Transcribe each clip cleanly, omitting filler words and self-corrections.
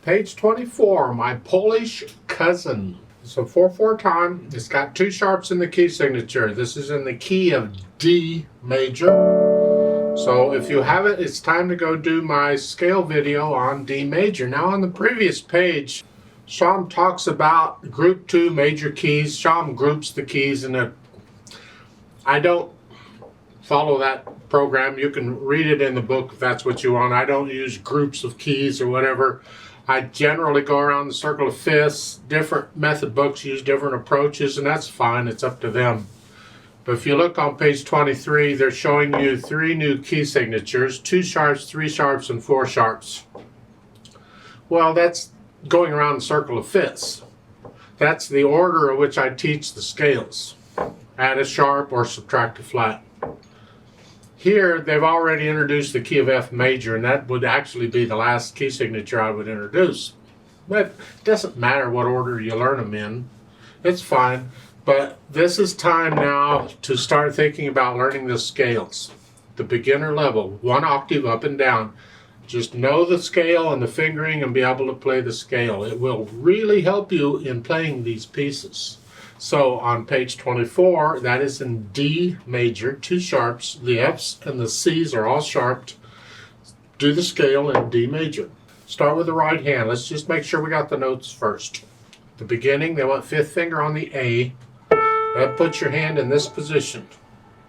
Page 24, My Polish Cousin. It's a 4/4 time. It's got 2 sharps in the key signature. This is in the key of D major. So if you haven't, it's time to go do my scale video on D major. Now on the previous page, Sham talks about group 2 major keys. Sham groups the keys, and I don't follow that program. You can read it in the book if that's what you want. I don't use groups of keys or whatever. I generally go around the circle of fifths. Different method books use different approaches, and that's fine. It's up to them. But if you look on page 23, they're showing you 3 new key signatures: 2 sharps, 3 sharps, and 4 sharps. Well, that's going around the circle of fifths. That's the order in which I teach the scales. Add a sharp or subtract a flat. Here, they've already introduced the key of F major, and that would actually be the last key signature I would introduce. But it doesn't matter what order you learn them in. It's fine. But this is time now to start thinking about learning the scales. The beginner level, 1 octave up and down. Just know the scale and the fingering and be able to play the scale. It will really help you in playing these pieces. So on page 24, that is in D major, 2 sharps. The F's and the C's are all sharped. Do the scale in D major. Start with the right hand. Let's just make sure we got the notes first. The beginning, they want 5th finger on the A. That puts your hand in this position.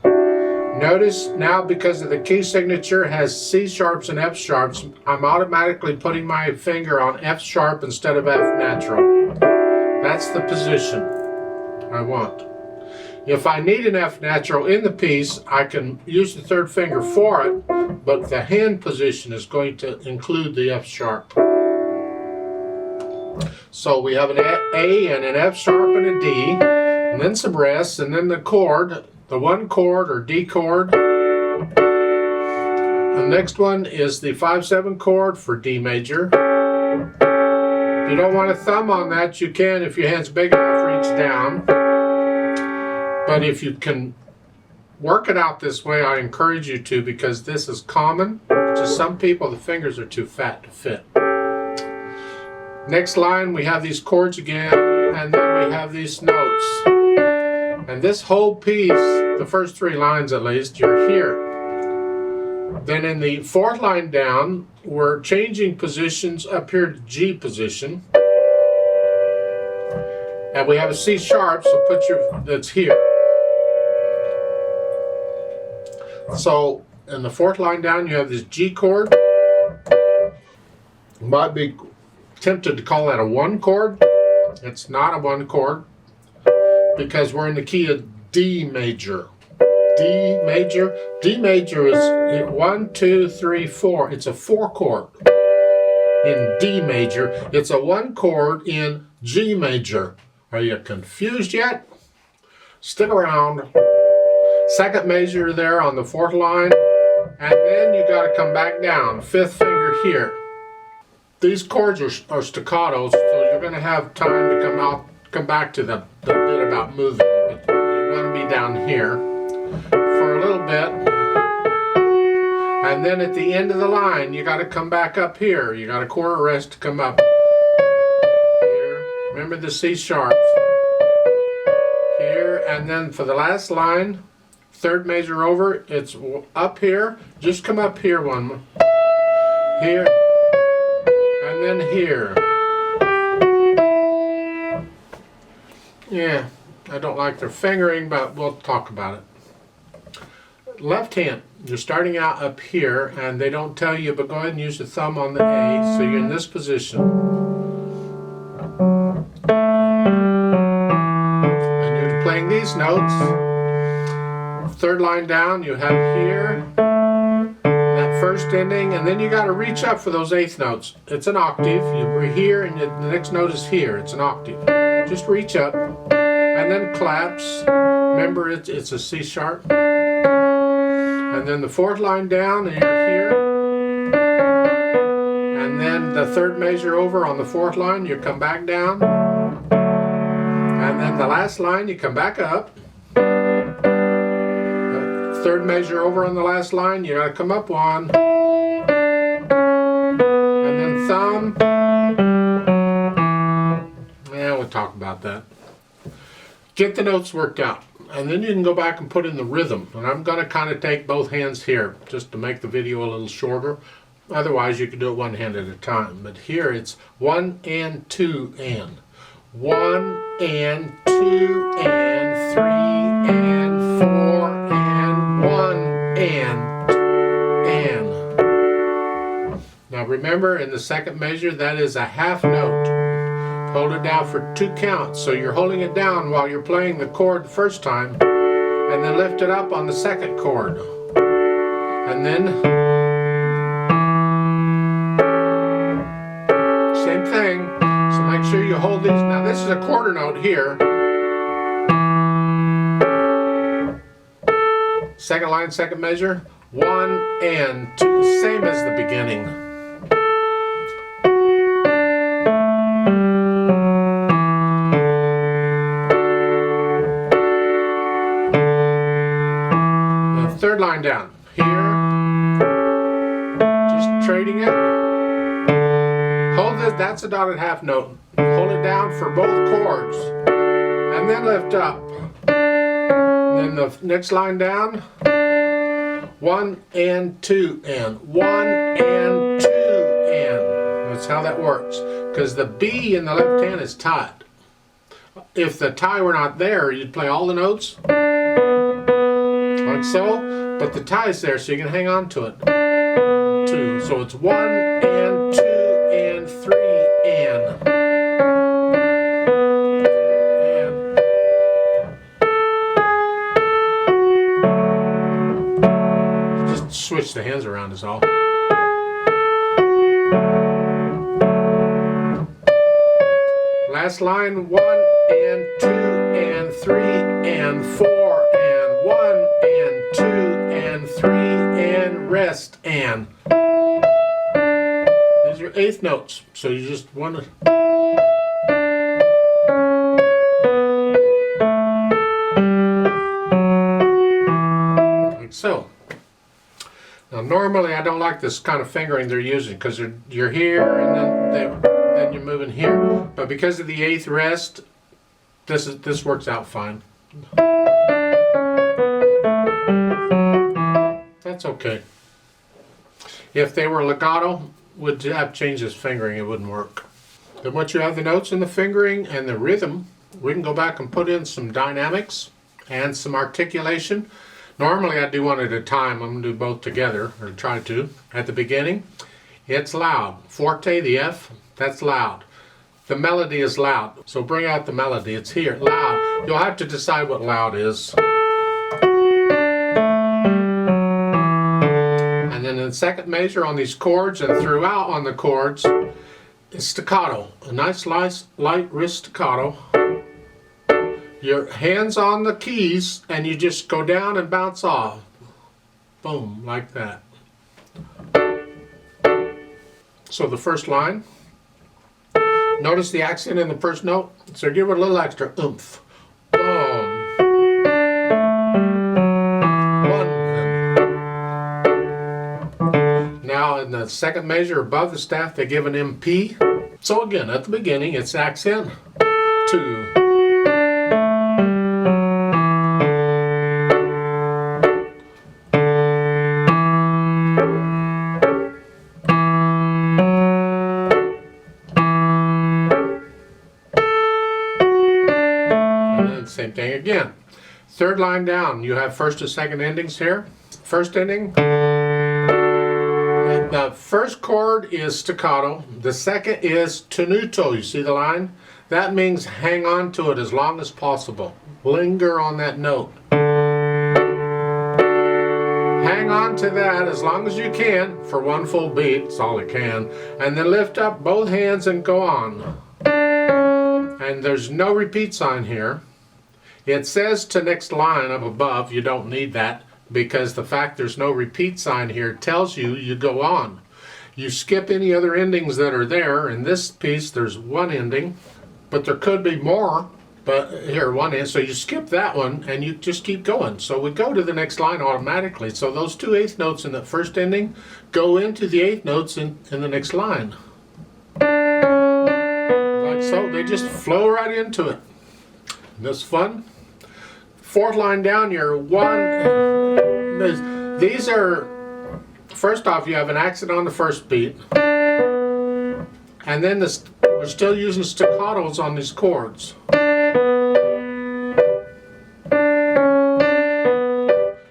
Notice now, because of the key signature has C sharps and F sharps, I'm automatically putting my finger on F sharp instead of F natural. That's the position I want. If I need an F natural in the piece, I can use the 3rd finger for it, but the hand position is going to include the F sharp. So we have an A and an F sharp and a D, and then some rests, and then the chord, the 1 chord or D chord. The next one is the 5/7 chord for D major. If you don't want to thumb on that, you can. If your hand's big enough, reach down. But if you can work it out this way, I encourage you to, because this is common. To some people, the fingers are too fat to fit. Next line, we have these chords again, and then we have these notes. And this whole piece, the first 3 lines at least, you're here. Then in the 4th line down, we're changing positions up here to G position. And we have a C sharp, so that's here. So in the 4th line down, you have this G chord. You might be tempted to call that a 1 chord. It's not a 1 chord, because we're in the key of D major. D major. D major is 1, 2, 3, 4. It's a 4 chord in D major. It's a 1 chord in G major. Are you confused yet? Stick around. 2nd major there on the 4th line, and then you got to come back down. 5th finger here. These chords are staccatos, so you're going to have time to come back to the bit about moving. But you want to be down here for a little bit, and then at the end of the line, you got to come back up here. You got a quarter rest to come up here. Remember the C sharps here, and then for the last line, 3rd major over, it's up here. Just come up here one. Here. And then here. Yeah, I don't like their fingering, but we'll talk about it. Left hand, you're starting out up here, and they don't tell you, but go ahead and use the thumb on the A, so you're in this position. And you're playing these notes. 3rd line down, you have here, that first ending, and then you got to reach up for those 8th notes. It's an octave. You're here, and the next note is here. It's an octave. Just reach up, and then claps. Remember, it's a C sharp. And then the 4th line down, and you're here. And then the 3rd major over on the 4th line, you come back down. And then the last line, you come back up. 3rd measure over on the last line, you gotta come up 1. And then thumb. about that. Get the notes worked out, and then you can go back and put in the rhythm. And I'm going to kind of take both hands here just to make the video a little shorter. Otherwise, you can do it one hand at a time. But here it's 1 and 2 and. 1 and 2 and 3 and 4 and 1 and. Now remember, in the second measure, that is a half note. Hold it down for 2 counts. So you're holding it down while you're playing the chord the first time, and then lift it up on the second chord. And then same thing. So make sure you hold these. Now this is a quarter note here. Second line, second measure. 1 and 2. Same as the beginning. Third line down. Here, just trading it. Hold this, that's a dotted half note. Hold it down for both chords. And then lift up. And then the next line down. 1 and 2 and. 1 and 2 and. That's how that works. Because the B in the left hand is tied. If the tie were not there, you'd play all the notes. Like so, but the tie's there, so you can hang on to it. 2. So it's 1 and 2 and 3 and. Just switch the hands around is all. Last line, 1 and 2 and 3 and 4 and 1 and 2 and 3 and rest and. These are eighth notes, so you just want to. Like so. Now normally I don't like this kind of fingering they're using because you're here and then you're moving here. But because of the eighth rest, this works out fine. That's okay. If they were legato, would have changed this fingering, it wouldn't work. Then once you have the notes and the fingering and the rhythm, we can go back and put in some dynamics and some articulation. Normally I do one at a time. I'm going to do both together, or try to. At the beginning, it's loud. Forte, the F, that's loud. The melody is loud. So bring out the melody. It's here, loud. You'll have to decide what loud is. And then in the second measure on these chords and throughout on the chords, it's staccato. A nice light wrist staccato. Your hands on the keys and you just go down and bounce off. Boom, like that. So the first line. Notice the accent in the first note. So give it a little extra oomph. Boom. 1. Now in the second measure above the staff they give an MP. So again at the beginning it's accent. 2. Same thing again. Third line down, you have first and second endings here. First ending, the first chord is staccato, the second is tenuto. You see the line? That means hang on to it as long as possible. Linger on that note. Hang on to that as long as you can for one full beat, that's all it can, and then lift up both hands and go on. And there's no repeat sign here. It says to next line up above, you don't need that because the fact there's no repeat sign here tells you go on. You skip any other endings that are there. In this piece there's one ending, but there could be more, but here one is, so you skip that one and you just keep going. So we go to the next line automatically. So those 2 eighth notes in the first ending go into the eighth notes in the next line. Like like so. They just flow right into it. Isn't this fun? Fourth line down, you're one. These are, first off, you have an accent on the first beat. And then we're still using staccatos on these chords.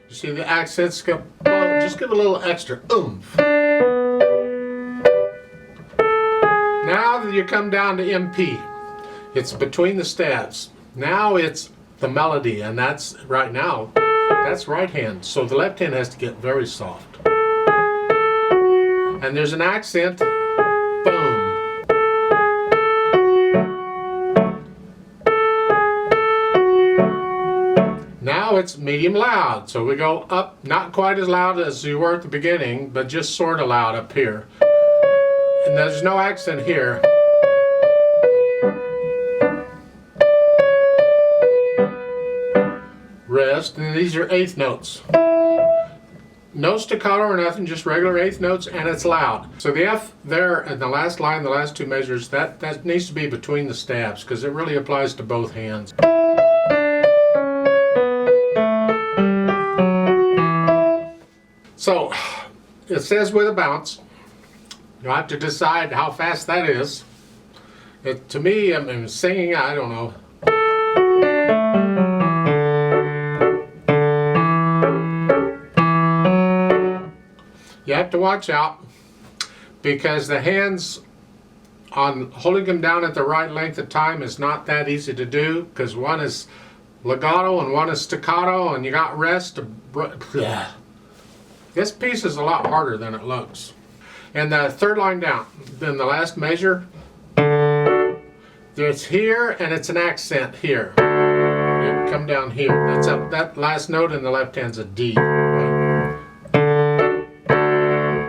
You see the accents go, just give a little extra oomph. Now that you come down to MP, it's between the stabs. Now it's the melody, and that's right now, that's right hand. So the left hand has to get very soft. And there's an accent, boom. Now it's medium loud, so we go up, not quite as loud as you were at the beginning, but just sort of loud up here. And there's no accent here. Rest, and these are eighth notes. No staccato or nothing, just regular eighth notes, and it's loud. So the F there in the last line, the last two measures, that needs to be between the stabs, because it really applies to both hands. So, it says with a bounce. You'll have to decide how fast that is. To me, I mean, singing, I don't know. You have to watch out, because the hands on holding them down at the right length of time is not that easy to do, because one is legato and one is staccato, and you got rest. This piece is a lot harder than it looks. And the third line down, then the last measure, it's here and it's an accent here. You come down here. That's up. That last note in the left hand's a D. Right?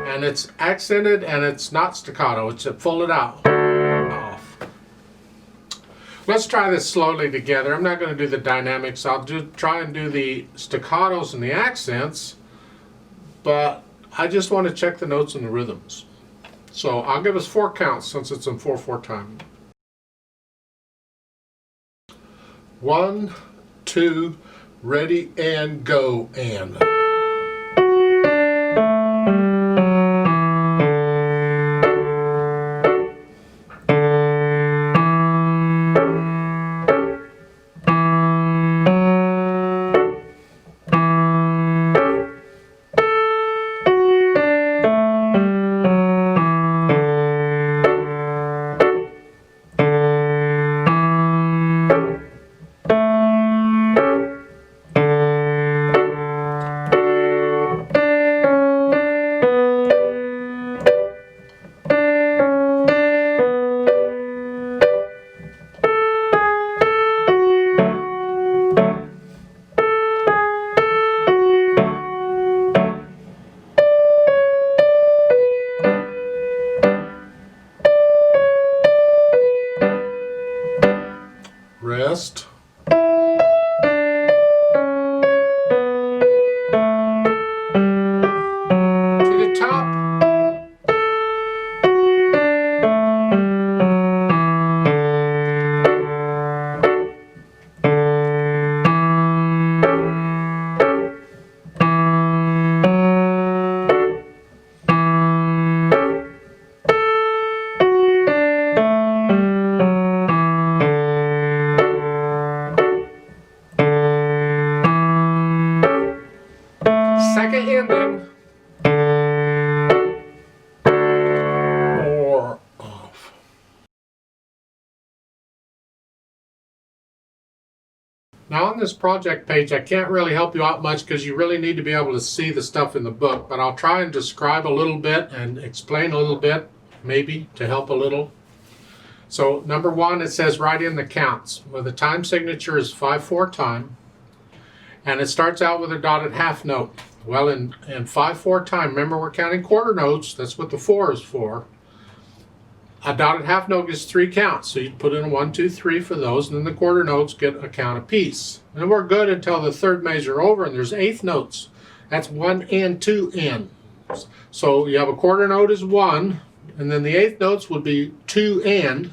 And it's accented and it's not staccato. It's folded out. Off. Let's try this slowly together. I'm not going to do the dynamics. I'll try and do the staccatos and the accents. But I just want to check the notes and the rhythms. So I'll give us 4 counts since it's in 4/4 time. 1, 2, ready and go, and. Rest. To the top. Second ending, or off. Now on this project page, I can't really help you out much because you really need to be able to see the stuff in the book, but I'll try and describe a little bit and explain a little bit, maybe, to help a little. So number 1, it says write in the counts. Well, the time signature is 5/4 time, and it starts out with a dotted half note. Well, in 5/4 time, remember we're counting quarter notes. That's what the 4 is for. A dotted half note gets 3 counts. So you put in a 1, 2, 3 for those, and then the quarter notes get a count apiece. And we're good until the third measure over, and there's eighth notes. That's 1 and 2 and. So you have a quarter note is 1, and then the eighth notes would be 2 and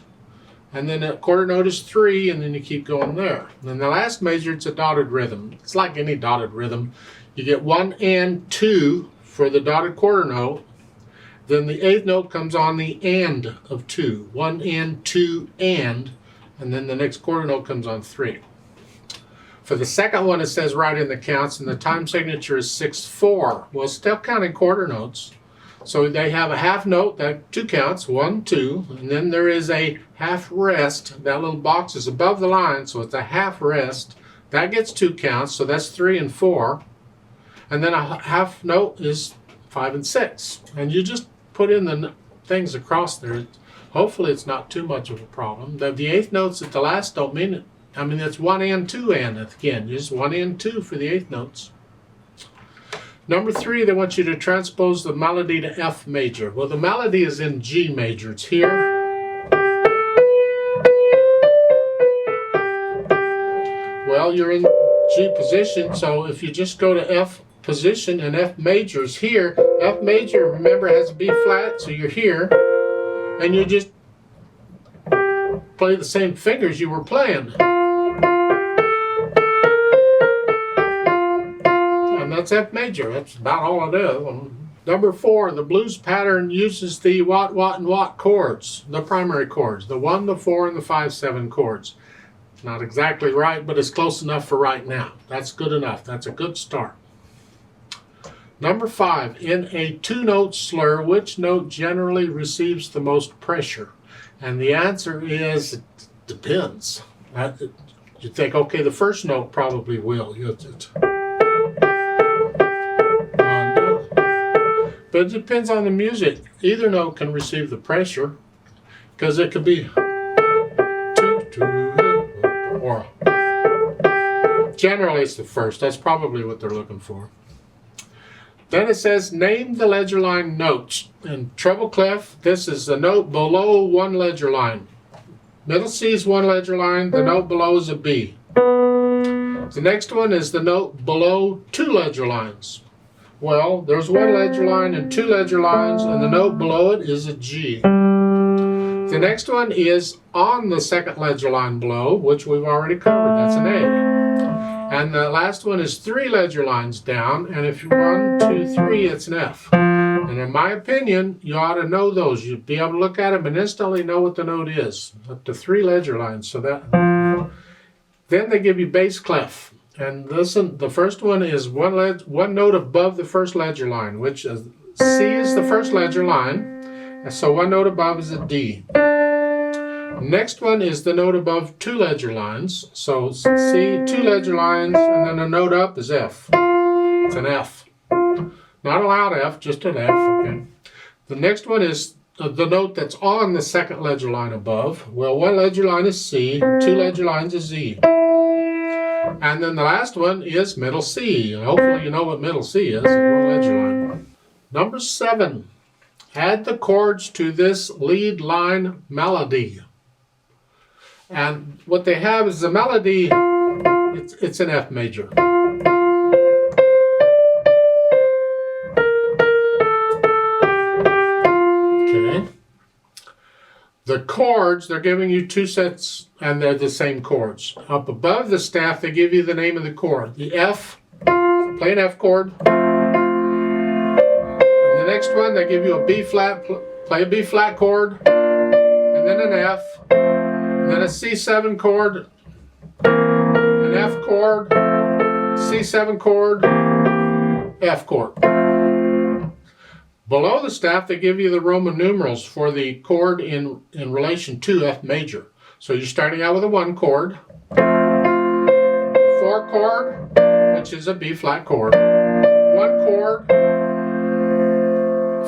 And then a quarter note is 3, and then you keep going there. And then the last measure, it's a dotted rhythm. It's like any dotted rhythm. You get 1 and 2 for the dotted quarter note. Then the 8th note comes on the and of 2. 1 and 2 and then the next quarter note comes on 3. For the second one, it says right in the counts, and the time signature is 6/4. Well, still counting quarter notes. So they have a half note, that 2 counts, 1, 2, and then there is a half rest. That little box is above the line, so it's a half rest. That gets 2 counts, so that's 3 and 4. And then a half note is 5 and 6. And you just put in the things across there. Hopefully it's not too much of a problem. The 8th notes at the last don't mean it. I mean, it's 1 and 2 and again, just 1 and 2 for the 8th notes. Number 3, they want you to transpose the melody to F major. Well, the melody is in G major. It's here. Well, you're in G position, so if you just go to F position and F major is here, F major, remember, has a B flat, so you're here, and you just play the same fingers you were playing. And that's F major. That's about all it is. Number 4, the blues pattern uses the watt, watt, and watt chords, the primary chords, the 1, the 4, and the 5, 7 chords. Not exactly right, but it's close enough for right now. That's good enough. That's a good start. Number 5, in a 2-note slur, which note generally receives the most pressure? And the answer is, it depends. You think, okay, the first note probably will. But it depends on the music. Either note can receive the pressure, because it could be 2, 2, or generally it's the first. That's probably what they're looking for. Then it says, name the ledger line notes. In treble clef, this is the note below 1 ledger line. Middle C is 1 ledger line. The note below is a B. The next one is the note below 2 ledger lines. Well, there's 1 ledger line and 2 ledger lines, and the note below it is a G. The next one is on the 2nd ledger line below, which we've already covered. That's an A. And the last one is 3 ledger lines down, and if you're 1, 2, 3, it's an F. And in my opinion, you ought to know those. You'd be able to look at them and instantly know what the note is, up to 3 ledger lines. So that. Then they give you bass clef. And listen, the first one is one note above the first ledger line, which is C is the first ledger line, and so 1 note above is a D. Next one is the note above 2 ledger lines, so C, 2 ledger lines, and then a note up is F. It's an F. Not a loud F, just an F, okay. The next one is the note that's on the 2nd ledger line above. Well, 1 ledger line is C, 2 ledger lines is E. And then the last one is middle C. Hopefully you know what middle C is. 1 ledger line. Number 7. Add the chords to this lead line melody. And what they have is the melody, it's an F major. Okay. The chords, they're giving you 2 sets, and they're the same chords. Up above the staff, they give you the name of the chord. The F, play an F chord. And the next one, they give you a B flat, play a B flat chord, and then an F, and then a C7 chord, an F chord, C7 chord, F chord. Below the staff, they give you the Roman numerals for the chord in relation to F major. So you're starting out with a 1 chord, 4 chord, which is a B flat chord, 1 chord,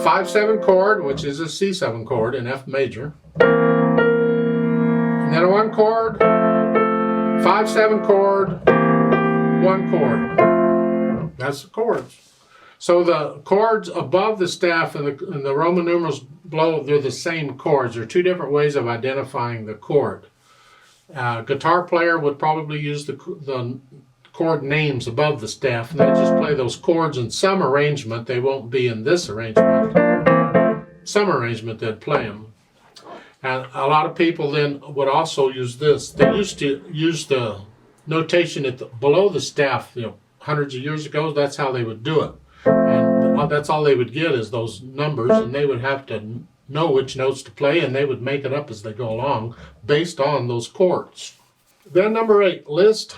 5/7 chord, which is a C7 chord in F major, and then a 1 chord, 5/7 chord, 1 chord. That's the chords. So the chords above the staff and the Roman numerals below, they're the same chords. There are 2 different ways of identifying the chord. Guitar player would probably use the chord names above the staff, and they just play those chords in some arrangement. They won't be in this arrangement. Some arrangement they'd play them. And a lot of people then would also use this. They used to use the notation below the staff, hundreds of years ago. That's how they would do it. And that's all they would get is those numbers, and they would have to know which notes to play, and they would make it up as they go along based on those chords. Then number 8, list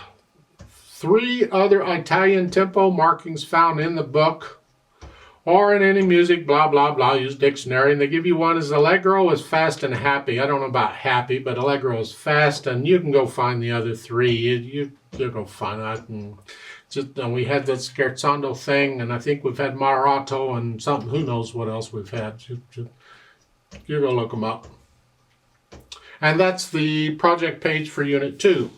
3 other Italian tempo markings found in the book or in any music, blah, blah, blah. Use dictionary. And they give you one is Allegro is fast and happy. I don't know about happy, but Allegro is fast, and you can go find the other 3. You'll go find that. And we had the scherzando thing, and I think we've had moderato and something. Who knows what else we've had. You go look them up. And that's the project page for Unit 2.